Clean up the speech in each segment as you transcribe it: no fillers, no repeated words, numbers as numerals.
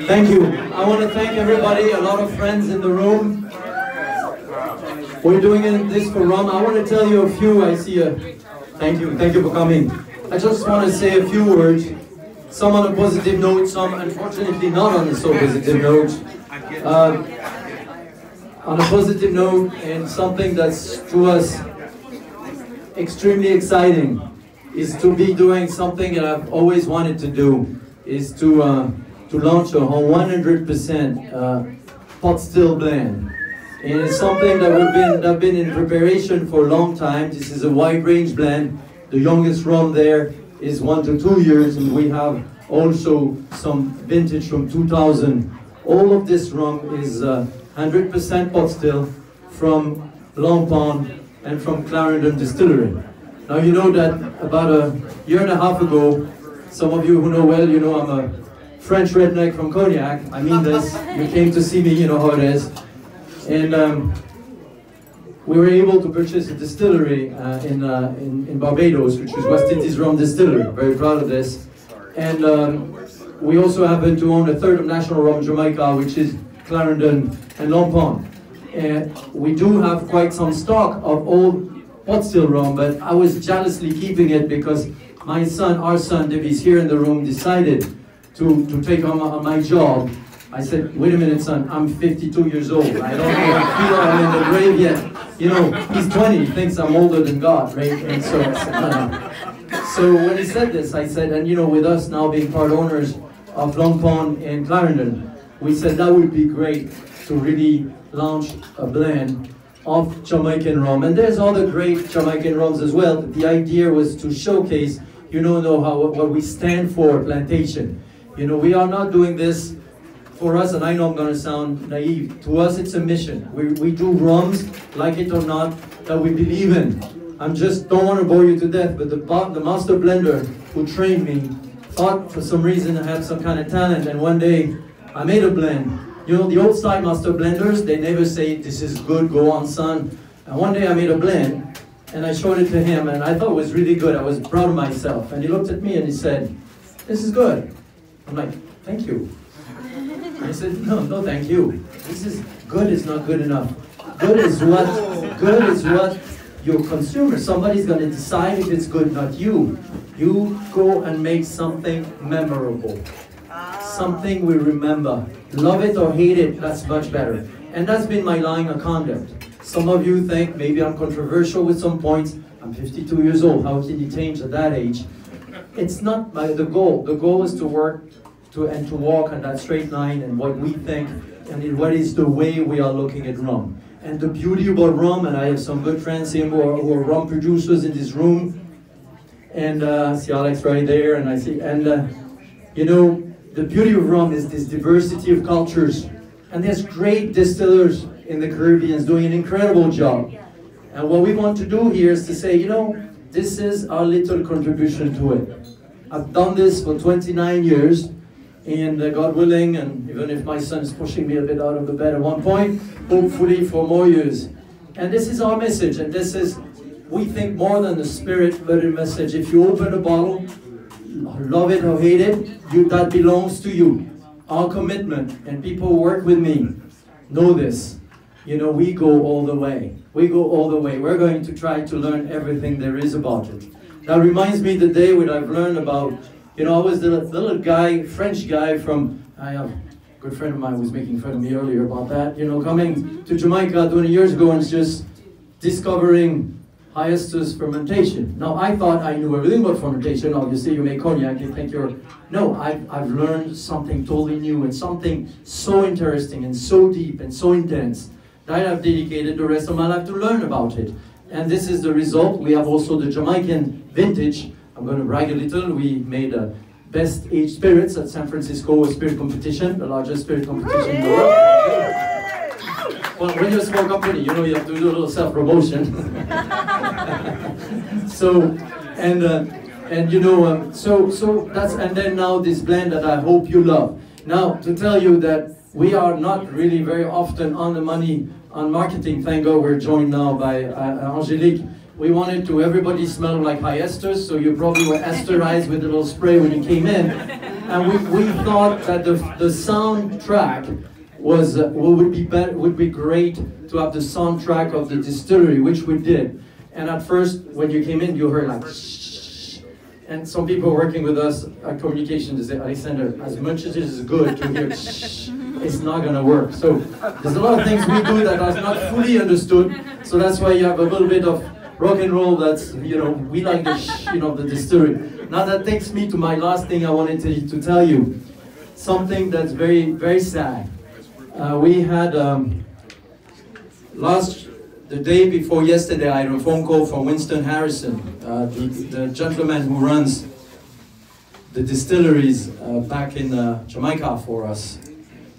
Thank you. I want to thank everybody, a lot of friends in the room. We're doing this for rum. I want to tell you a few. I see a... Thank you for coming. I just want to say a few words. Some on a positive note, some unfortunately not on a so positive note. On a positive note, and something that's to us extremely exciting, is to be doing something that I've always wanted to do, is to launch a 100% pot still blend. And it's something that I've been in preparation for a long time. This is a wide range blend. The youngest rum there is 1 to 2 years, and we have also some vintage from 2000. All of this rum is 100% pot still from Long Pond and from Clarendon Distillery. Now you know that about a year and a half ago, some of you who know well, you know I'm a French redneck from Cognac. I mean this, you came to see me, you know how it is. And we were able to purchase a distillery in Barbados, which is West Indies Rum Distillery. Very proud of this. And we also happen to own a third of National Rum Xaymaca, which is Clarendon and Long Pond. And we do have quite some stock of old pot still rum, but I was jealously keeping it because my son, our son, Debbie's here in the room, decided to take on my job. I said, wait a minute, son, I'm 52 years old. I don't feel I'm in the grave yet. You know, he's 20, he thinks I'm older than God, right? And so I said, so when he said this, I said, and you know, with us now being part owners of Long Pond and Clarendon, we said that would be great to really launch a blend of Jamaican rum. And there's other great Jamaican rums as well. But the idea was to showcase, you know what we stand for, Plantation. You know, we are not doing this for us, and I know I'm going to sound naive. To us, it's a mission. We do rums, like it or not, that we believe in. I just don't want to bore you to death, but the master blender who trained me thought for some reason I had some kind of talent, and one day I made a blend. You know, the old style master blenders, they never say, this is good, go on, son. And one day I made a blend, and I showed it to him, and I thought it was really good. I was proud of myself. And he looked at me and he said, this is good. I'm like, thank you. I said, no, thank you. This is good is not good enough. Good is what your consumer, somebody's going to decide if it's good, not you. You go and make something memorable. Something we remember. Love it or hate it, that's much better. And that's been my line of conduct. Some of you think maybe I'm controversial with some points. I'm 52 years old. How can you change at that age? It's not the goal. The goal is to work and to walk on that straight line and what we think and what is the way we are looking at rum. And the beauty about rum, and I have some good friends here who are rum producers in this room, and I see Alex right there, and I see, and you know, the beauty of rum is this diversity of cultures, and there's great distillers in the Caribbean doing an incredible job. And what we want to do here is to say, you know, this is our little contribution to it. I've done this for 29 years, and God willing, and even if my son is pushing me a bit out of the bed at one point, hopefully for more years. And this is our message, and this is, we think more than the spirit, but a message. If you open a bottle, love it or hate it, that belongs to you. Our commitment, and people who work with me know this. You know, we go all the way. We go all the way. We're going to try to learn everything there is about it. That reminds me the day when I've learned about, you know, I was the little guy, French guy from, I have a good friend of mine was making fun of me earlier about that, you know, coming to Jamaica 20 years ago and just discovering Hyestus fermentation. Now, I thought I knew everything about fermentation. Obviously, you make cognac, you think you're... No, I've learned something totally new and something so interesting and so deep and so intense that I've dedicated the rest of my life to learn about it. And this is the result. We have also the Jamaican vintage. I'm going to brag a little. We made a best aged spirits at San Francisco spirit competition, the largest spirit competition in the world. Well, when you're a small company, you know you have to do a little self-promotion. So, and you know, so that's, and then now this blend that I hope you love. Now, to tell you that we are not really very often on the money on marketing. Thank God we're joined now by Angelique. We wanted to everybody smell like Hyestus, so you probably were esterized with a little spray when you came in. And we thought that the soundtrack was would be great to have the soundtrack of the distillery, which we did. And at first, when you came in, you heard like shh. And some people working with us at communication, they say, Alexandre, as much as it is good to hear shh, it's not gonna work. So there's a lot of things we do that are not fully understood. So that's why you have a little bit of rock and roll. That's, you know, we like the shh, you know, the distillery. Now that takes me to my last thing I wanted to tell you. Something that's very, very sad. We had the day before yesterday, I had a phone call from Winston Harrison, the gentleman who runs the distilleries back in Jamaica for us.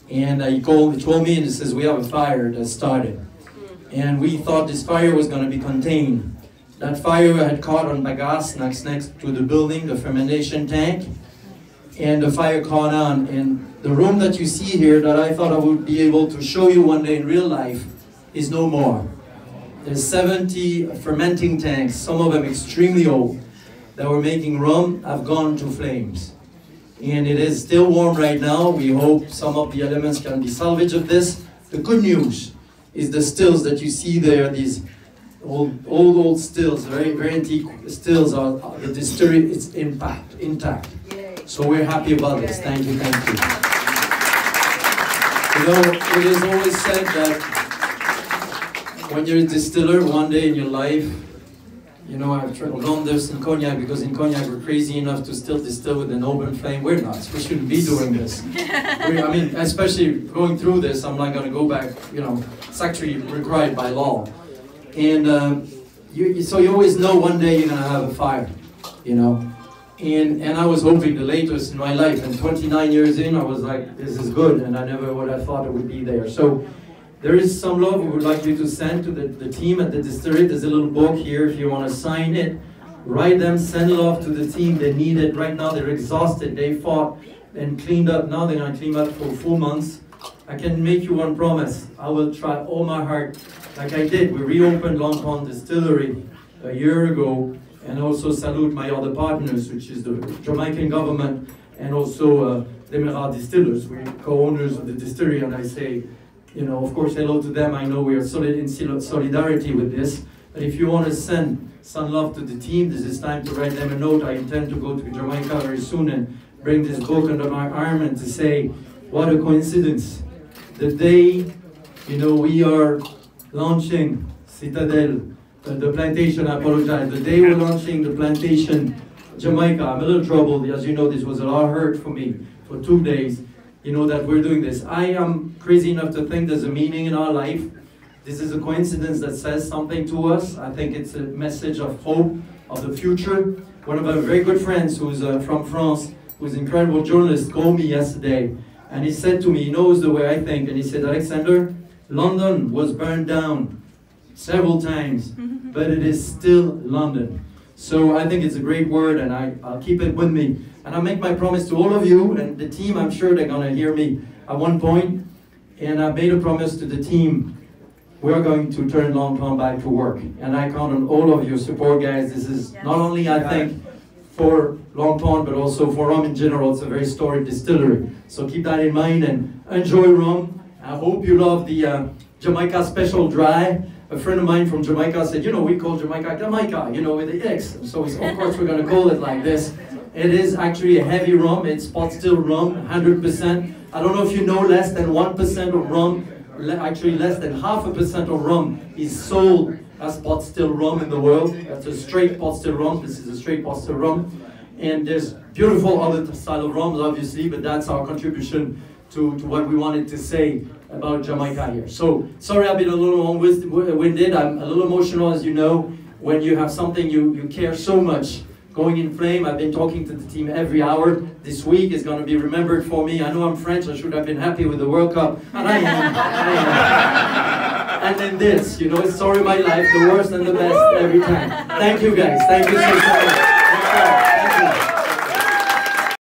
And he told me and he says, we have a fire that started. And we thought this fire was going to be contained. That fire had caught on bagasse next to the building, the fermentation tank. And the fire caught on. And the room that you see here that I thought I would be able to show you one day in real life is no more. There's 70 fermenting tanks, some of them extremely old, that were making rum, have gone to flames. And it is still warm right now. We hope some of the elements can be salvaged of this. The good news is the stills that you see there, these old stills, very, very antique stills, are the distillery, it's intact. So we're happy about this. Thank you, thank you. You know, it is always said that when you're a distiller, one day in your life, you know, I've learned this in Cognac, because in Cognac we're crazy enough to still distill with an open flame. We're not. We shouldn't be doing this. I mean, especially going through this, I'm not going to go back, you know, it's actually required by law. And so you always know one day you're going to have a fire, you know. And I was hoping the latest in my life, and 29 years in, I was like, this is good, and I never would have thought it would be there. So there is some love we would like you to send to the team at the distillery. There's a little book here if you want to sign it. Write them, send love to the team. They need it. Right now they're exhausted. They fought and cleaned up. Now they're going to clean up for 4 months. I can make you one promise. I will try all my heart, like I did. We reopened Long Pond Distillery a year ago, and also salute my other partners, which is the Jamaican government and also Demerara Distillers. We're co-owners of the distillery, and I say, you know, of course, hello to them. I know we are in solidarity with this. But if you want to send some love to the team, this is time to write them a note. I intend to go to Jamaica very soon and bring this book under my arm and to say, what a coincidence. The day, you know, we are launching Citadel, the Plantation, I apologize. The day we're launching the Plantation, Jamaica, I'm a little troubled. As you know, this was a lot of hurt for me for 2 days. You know that we're doing this. I am crazy enough to think there's a meaning in our life. This is a coincidence that says something to us. I think it's a message of hope, of the future. One of our very good friends who's from France, who's an incredible journalist, called me yesterday, and he said to me, he knows the way I think, and he said, Alexandre, London was burned down several times, but it is still London. So I think it's a great word, and I'll keep it with me. And I make my promise to all of you, and the team, I'm sure they're going to hear me at one point. And I made a promise to the team, we're going to turn Long Pond back to work. And I count on all of your support, guys. This is not only, I think, for Long Pond, but also for rum in general. It's a very storied distillery. So keep that in mind and enjoy rum. I hope you love the Jamaica Special Dry. A friend of mine from Jamaica said, you know, we call Jamaica Jamaica, you know, with the X. So of course we're going to call it like this. It is actually a heavy rum. It's pot still rum, 100%. I don't know if you know, less than 1% of rum, actually less than 0.5% of rum is sold as pot still rum in the world. That's a straight pot still rum. This is a straight pot still rum. And there's beautiful other style of rums, obviously, but that's our contribution to what we wanted to say about Jamaica here. So, sorry I've been a little long-winded. I'm a little emotional, as you know, when you have something you care so much going in flame. I've been talking to the team every hour. This week is going to be remembered for me. I know I'm French, I should have been happy with the World Cup, and I am. And then this, you know, it's story of my life, the worst and the best every time. Thank you guys, thank you so much.